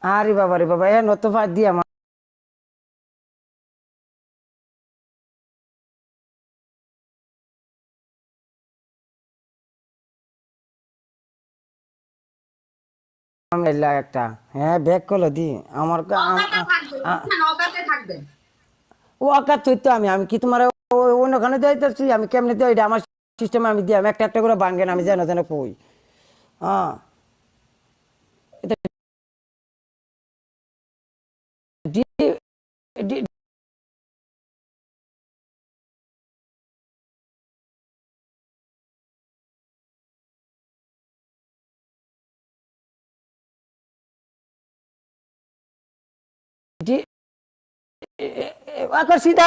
আরে বাবা রে বাবা, এ নত ফাঁদ দিয়ে আমার একটা। হ্যাঁ ব্যাক করলো দি আমার অকাতে থাকবে, বুঝছেন? অকাতে থাকবে। ও অকাত তো আমি কি তোমার অন্যখানে যাইতেছি? আমি কেমনে দিই এটা আমার সিস্টেমে আমি দিই, আমি একটা একটা করে ভাঙ্গেন, আমি যেন যেন কই। হ্যাঁ, এটা ডি- ডি- ডি- আকার সিধা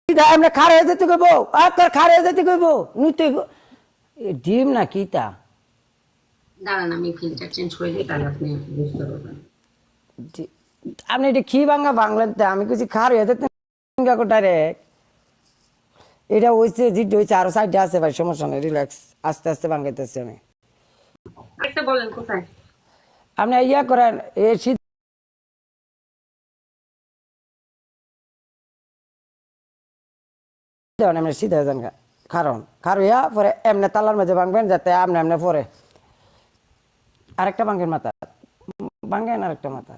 সিধা এমনি খাড়া হয়ে যেতে কইব, আকার খাড়া হয়ে যেতে কইব, নিতে ডিম না কি তা? দাঁড়ান, আমি ফিল্টার চেঞ্জ করে দিই, তাহলে আপনি বুঝতে পারবেন। ডি- আপনি এটা কি ভাঙ্গা ভাঙলেন তা? আমি কিছু খাড়া হয়ে যেতে ডাইরেক্ট এটা হয়েছে, জিড হয়েছে, আরো সাইডে আছে ভাই, সমস্যা নেই, রিল্যাক্স, আস্তে আস্তে ভাঙাইতেছি আমি। একটা বলেন কোথায়? আপনি ইয়া করেন, এ সিধা এমনি সিধা যান, কারণ খারুইয়া পরে এমনি তালার মাঝে ভাঙবেন যাতে আপনি এমনি পরে আরেকটা ভাঙেন মাথা, ভাঙেন আরেকটা মাথা।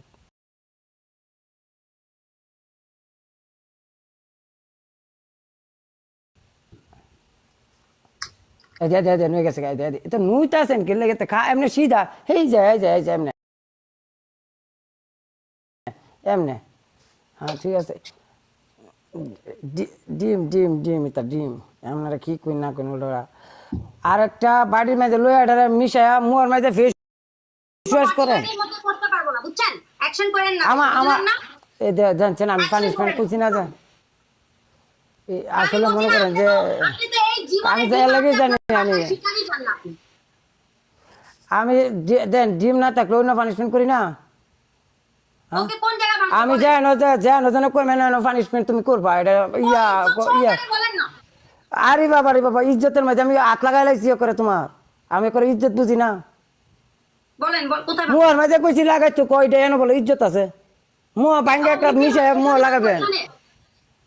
এই যে নুয়ে গেছে, এটা নুইতে আছেন কি লেগে খা এমনি সিধা, এই যে এমনি এমনি। হ্যাঁ ঠিক আছে। ডিম ডিম ডিম এটা ডিম, আপনারা কি কই না কোন ওটা। আর একটা বাড়ির মাঝে লোয়াটা মিশায়া মুয়ার মাঝে ফেস ওয়াশ করেন। বাড়ির মধ্যে করতে পারবো না, বুঝছেন? অ্যাকশন করেন না, আমার আমার বুঝলেন না? এই জানছেন আমি অ্যাকশন পানিশমেন্ট করেন না। করছি না যে, আমি আসলে বলছি মনে না, করেন যে আপনি তো এই আমি জীবনে তো এর ডিম লেগেই আপনার জানি আমি বাসায় শিকারই পান না আপনি। আমি দেন ডিম না থাকলে অন্য পানিশমেন্ট করি না। হ্যাঁ, ওকে কোন জায়গায় ভাঙতে আমি বলেন? যেন করবে না পানিশমেন্ট তুমি করবা এটা। ওই ইয়া ইজ্জত ইয়া সহকারে বলেন না। আরে বাবা রে বাবা, ইজ্জতের মাঝে আমি হাত লাগাই লাগছি করে তোমার, আমি করে ইজ্জত বুঝি না। বলেন, কোথায় মুয়ার ভাঙতে? মাঝে কইছি লাগাইছো কয়টা এনে বলে ইজ্জত আছে? মুয়া ভাঙ্গে ও একটা নিজে মিশাই ভাঙতে মুয়া জানে না, লাগাবেন। জানে।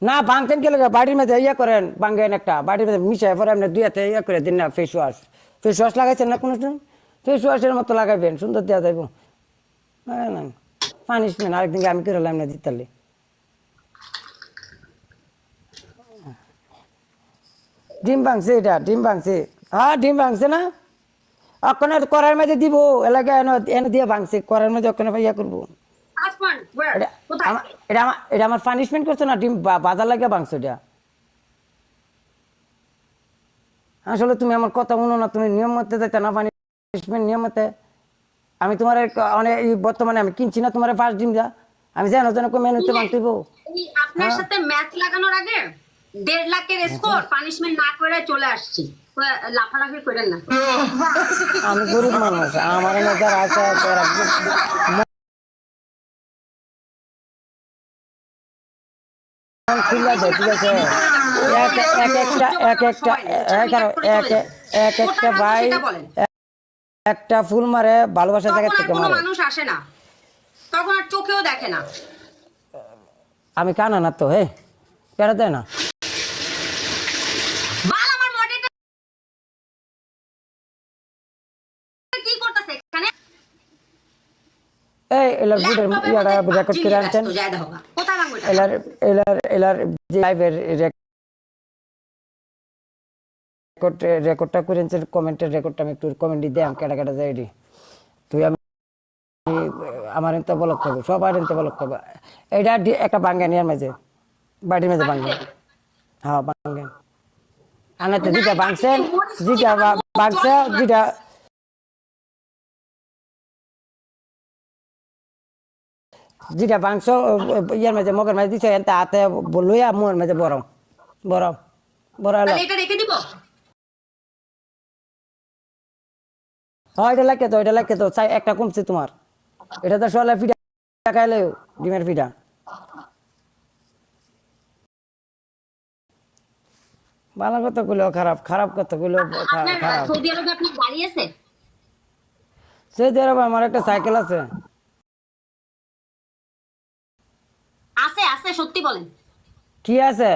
না ভাঙতেন কে লাগে বাড়ির মধ্যে ইয়া করেন, ভাঙ্গেন একটা বাড়ির মধ্যে মিশাই পরে আপনি দুই হাতে ইয়া করে দিন না, ফেস ওয়াশ। ফেস ওয়াশ লাগাইছেন না কোনো দিন? ফেস ওয়াশের মতো লাগাইবেন, সুন্দর দেওয়া যাইব না। পানিশমেন্ট আরেকদিন আমি করে না দিতালি। ডিম ভাঙছে, এটা ডিম ভাঙছে। হ্যাঁ ডিম ভাঙছে না, ওখানে করার মাঝে দিব, এলাকা এনে এনে দিয়ে ভাঙছে করার মাঝে, ওখানে ইয়া করবো। আসমান ওয়ার এটা কোথায়? এটা আমার পানিশমেন্ট করছে না, ডিম বাজার লাগে ভাঙছে এটা। আসলে তুমি আমার কথা শুনো না, তুমি নিয়ম মতে যাইতে না, পানিশমেন্ট নিয়ম মতে। আমি তোমার অনেক বর্তমানে আমি কিনছি না তোমার ফার্স্ট ডিম যা, আমি জানো যেন মেনুতে শুনেন, ভাঙতেইব। এই আপনার হ্যাঁ সাথে ম্যাচ লাগানোর আগে 1.5 লাখের স্কোর পানিশমেন্ট না করে চলে আসছি। লাফালাফি করেন না। আমি গরিব মানুষ, আমার এনে যারা আছে তারা মন খুলে দেয়, ঠিক আছে? এক এক একটা সহ্য এক করার আমার একটা সময় নেই, বুঝছেন? আমি এক কাট করে চলে এক যাবো। এক একটা কোথায় ভাঙবো ভাই সেটা বলেন। একটা ফুল মারে ভালোবাসা জায়গা তখন আর থেকে কোনো মারে। মানুষ আসে না, তখন আর চোখেও দেখে না। আমি কানা না তো, হে কেটে দেয় না। বাল আমার মডেলটা কি করতেছে এখানে? এই এলার বুটের ল্যাপটপের ইয়াটা মধ্যে রেকর্ড পাবজি করে নিয়ে আনছেন। ব্যস্ত, যায় দেখো গা। কোথায় ভাঙবো এটা? এলার এলার এলার যে লাইভের রেকর্ড রেকর্ডটা করে আনছেন, কমেন্টের রেকর্ডটা আমি একটু কমেন্ট দিয়ে আমি কেটা কেটা যাই রে। তুই আমি আমার এনতে বলক খাবো, সবার এনতে বলক খাবো। এটা একটা বাঙ্গেন ইয়ার মাঝে, বাড়ির মাঝে বাঙ্গেন। বাড়িতে হ্যাঁ বাঙ্গেন। আনাতে যেটা নাই ভাঙছেন, বাড়িতে মরিচুরি যেটা আমার মুখ ভাঙছে, জলে চলে যেটা আসছে। যেটা ভাঙছ ইয়ার মাঝে মগের মাঝে দিছে, এনতে হাতে লইয়া মুয়ের মাঝে বরং বরং বড় হলো। তাহলে এটা রেখে দিব। হ্যাঁ এটা লাগে তো চাই একটা কমছে তোমার। এটা তো সোয়ালের পিঠা খাইলে, ডিমের পিঠা। ভালো কথা কইলেও খারাপ, খারাপ কথা কইলেও আপনার খারাপ। সৌদি আরবে আপনার গাড়ি আছে? সৌদি আরবে আমার একটা সাইকেল আছে। আছে আছে, সত্যি বলেন। কি আছে?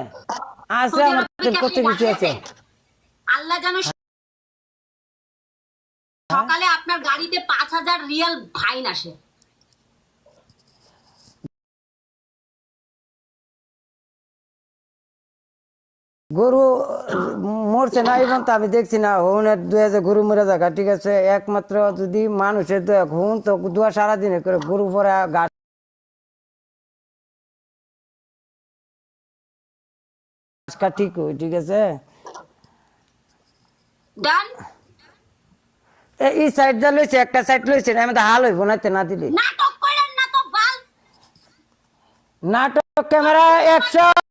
আছে, সৌদি আমার আরবে কি কত আপনি কিছু গাড়ি আছে। আছে? আল্লাহ জানে, সকালে আপনার গাড়িতে 5,000 রিয়াল ফাইন আসে। গরু মরছে না এবং তো আমি দেখছি না হুনের দুই হাজার গরু মরে থাকা, ঠিক আছে। একমাত্র যদি মানুষের দোয়া, হুন তো দোয়া সারাদিনে করে গরু পরে গাছ ঠিক হয়, ঠিক আছে। ডান। এই সাইড যা লইছে, একটা সাইড লইছে না, আমি তো হাল হইব নাইতে না দিলে। নাটক করেন না তো বাল। নাটক ক্যামেরা 100।